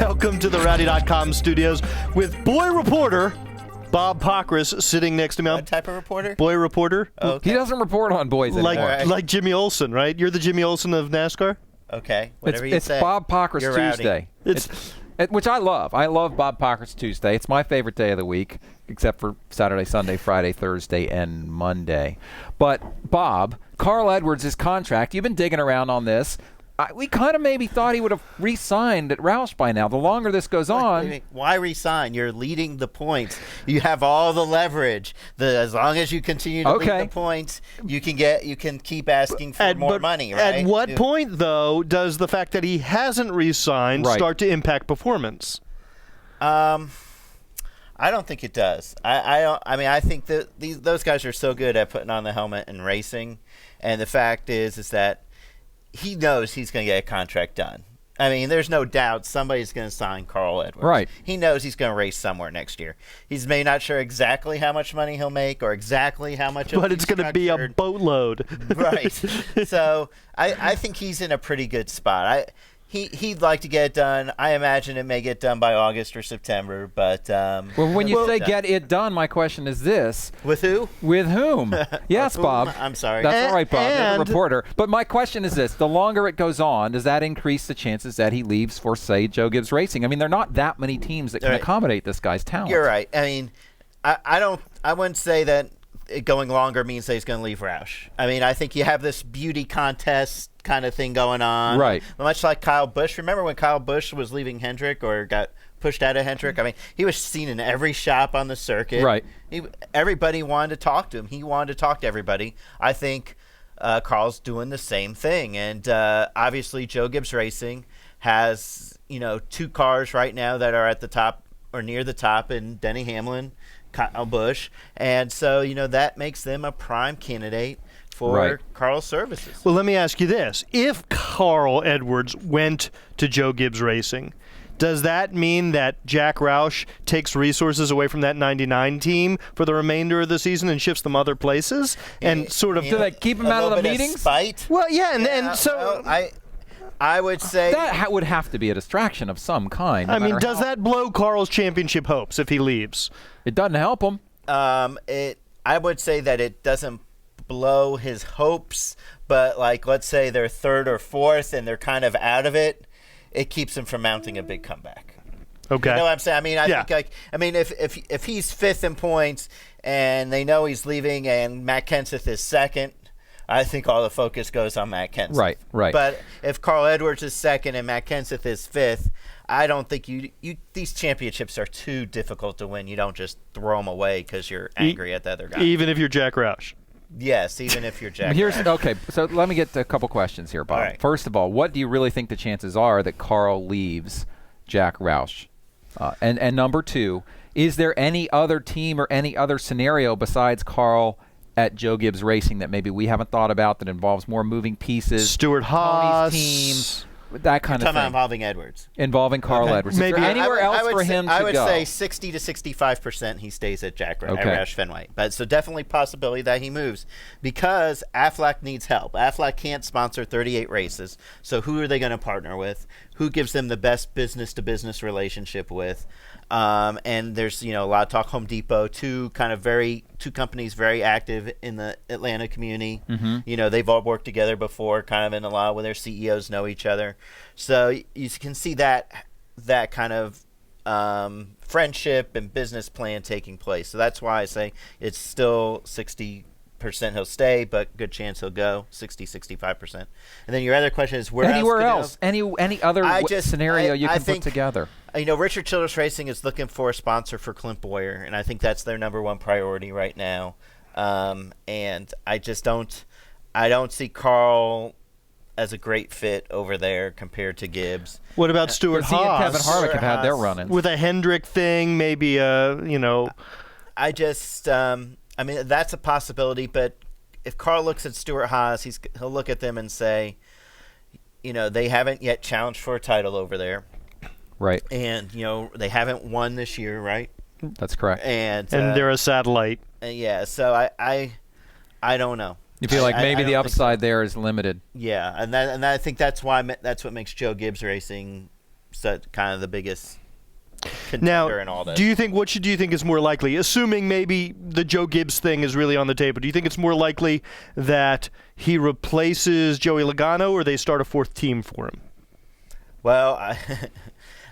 Welcome to the Rowdy.com studios with boy reporter Bob Pockrass sitting next to me. What type of reporter? Boy reporter. Oh, okay. He doesn't report on boys anymore. Like Jimmy Olsen, right? You're the Jimmy Olsen of NASCAR? Okay, whatever you It's say. Bob Pockrass You're Tuesday. Which I love. I love Bob Pockrass Tuesday. It's my favorite day of the week, except for Saturday, Sunday, Friday, Thursday, and Monday. But, Bob, Carl Edwards' contract, you've been digging around on this. We kind of maybe thought he would have re-signed at Roush by now. The longer this goes on. Why resign? You're leading the points. You have all the leverage. As long as you continue to lead the points, you can keep asking for more money, right? At what point, though, does the fact that he hasn't re-signed start to impact performance? I don't think it does. I think that those guys are so good at putting on the helmet and racing, and the fact is that he knows he's going to get a contract done. I mean, there's no doubt somebody's going to sign Carl Edwards. Right. He knows he's going to race somewhere next year. He's maybe not sure exactly how much money he'll make or exactly how much. But it's going to be a boatload. Right. So I think he's in a pretty good spot. He'd like to get it done. I imagine it may get done by August or September. But well, when you say get it done, my question is this: with who? With whom? Yes, Bob. I'm sorry. That's all right, Bob. You're the reporter. But my question is this: the longer it goes on, does that increase the chances that he leaves for, say, Joe Gibbs Racing? I mean, there are not that many teams that can accommodate this guy's talent. You're right. I mean, I wouldn't say that going longer means that he's going to leave Roush. I mean, I think you have this beauty contest kind of thing going on. Right. Much like Kyle Busch. Remember when Kyle Busch was leaving Hendrick or got pushed out of Hendrick? I mean, he was seen in every shop on the circuit. Right. Everybody wanted to talk to him. He wanted to talk to everybody. I think Carl's doing the same thing. And obviously Joe Gibbs Racing has, two cars right now that are at the top or near the top in Denny Hamlin, Kyle Busch. And so, that makes them a prime candidate for Carl's services. Well, let me ask you this. If Carl Edwards went to Joe Gibbs Racing, does that mean that Jack Roush takes resources away from that 99 team for the remainder of the season and shifts them other places? And sort of... Do they keep him out of the meetings? Spite? Well, yeah, and so... Well, I would say... That would have to be a distraction of some kind. I mean, does that blow Carl's championship hopes if he leaves? It doesn't help him. I would say that it doesn't blow his hopes, but let's say they're third or fourth and they're kind of out of it, it keeps him from mounting a big comeback. Okay. You know what I'm saying? I mean, I think if he's fifth in points and they know he's leaving and Matt Kenseth is second, I think all the focus goes on Matt Kenseth. Right. But if Carl Edwards is second and Matt Kenseth is fifth, I don't think these championships are too difficult to win. You don't just throw them away because you're angry at the other guy. Even if you're Jack Roush. Yes, even if you're Jack. Okay, so let me get to a couple questions here, Bob. All right. First of all, what do you really think the chances are that Carl leaves Jack Roush? And number two, is there any other team or any other scenario besides Carl at Joe Gibbs Racing that maybe we haven't thought about that involves more moving pieces? Stuart Haas. Tony's team. That kind of thing. Involving Edwards. Involving Carl Edwards. Maybe is there anywhere else for him to go? I would say 60 to 65% he stays at Roush Fenway. But so definitely possibility that he moves because Aflac needs help. Aflac can't sponsor 38 races. So who are they going to partner with? Who gives them the best business-to-business relationship with? And there's a lot of talk. Home Depot, two companies very active in the Atlanta community. Mm-hmm. They've all worked together before, kind of in a lot where their CEOs know each other. So you can see that kind of friendship and business plan taking place. So that's why I say it's still 60% he'll stay, but good chance he'll go 65%. And then your other question is anywhere else? Any other scenario you can put together? Richard Childress Racing is looking for a sponsor for Clint Boyer, and I think that's their number one priority right now. And I just don't see Carl as a great fit over there compared to Gibbs. What about Stuart Haas? He and Kevin Harvick have had their run-ins. With a Hendrick thing, maybe I just, that's a possibility, but if Carl looks at Stuart Haas, he'll look at them and say, they haven't yet challenged for a title over there. Right. And, they haven't won this year, right? That's correct. And they're a satellite. Yeah, so I don't know. You feel like maybe I the don't think so. upside there is limited. Yeah, and I think that's what makes Joe Gibbs Racing kind of the biggest contender in all this. Do you think do you think is more likely, assuming maybe the Joe Gibbs thing is really on the table? Do you think it's more likely that he replaces Joey Logano, or they start a fourth team for him? Well,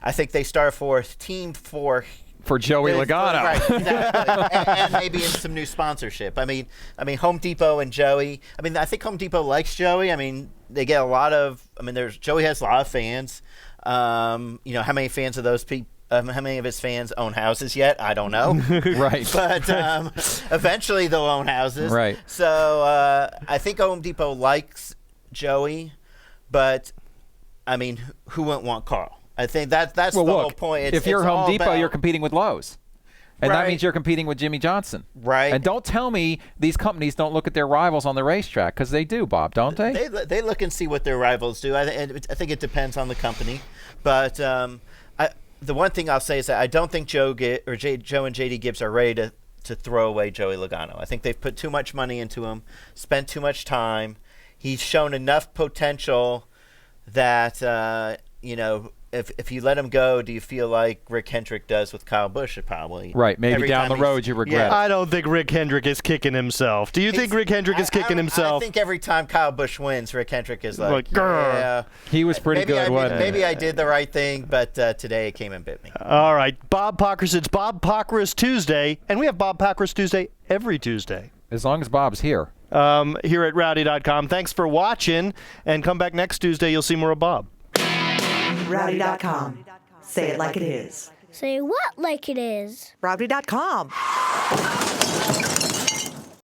I think they start a fourth team for Joey Logano. Right, exactly. and maybe in some new sponsorship. I mean, Home Depot and Joey. I mean, I think Home Depot likes Joey. I mean, they get a lot of. I mean, Joey has a lot of fans. How many fans of those people? How many of his fans own houses yet? I don't know. Right. But eventually they'll own houses. Right. So I think Home Depot likes Joey, but I mean, who wouldn't want Carl? I think that's the whole point. If you're Home Depot, you're competing with Lowe's. And that Right. means you're competing with Jimmy Johnson. Right. And don't tell me these companies don't look at their rivals on the racetrack, because they do, Bob, don't they? They look and see what their rivals do. I think it depends on the company. But the one thing I'll say is that I don't think Joe and JD Gibbs are ready to throw away Joey Logano. I think they've put too much money into him, spent too much time. He's shown enough potential that, if you let him go, do you feel like Rick Hendrick does with Kyle Busch? Probably. Right. Maybe Every down time the road you regret. I don't think Rick Hendrick is kicking himself. Do you think Rick Hendrick is kicking himself? I think every time Kyle Busch wins, Rick Hendrick is like, grr. yeah. He was pretty good, wasn't he? Maybe I did the right thing, but today it came and bit me. All right. Bob Pockrass, it's Bob Pockrass Tuesday, and we have Bob Pockrass Tuesday every Tuesday. As long as Bob's here. Here at Rowdy.com. Thanks for watching, and come back next Tuesday. You'll see more of Bob. Rowdy.com. Say it like it is. Say what like it is? Rowdy.com.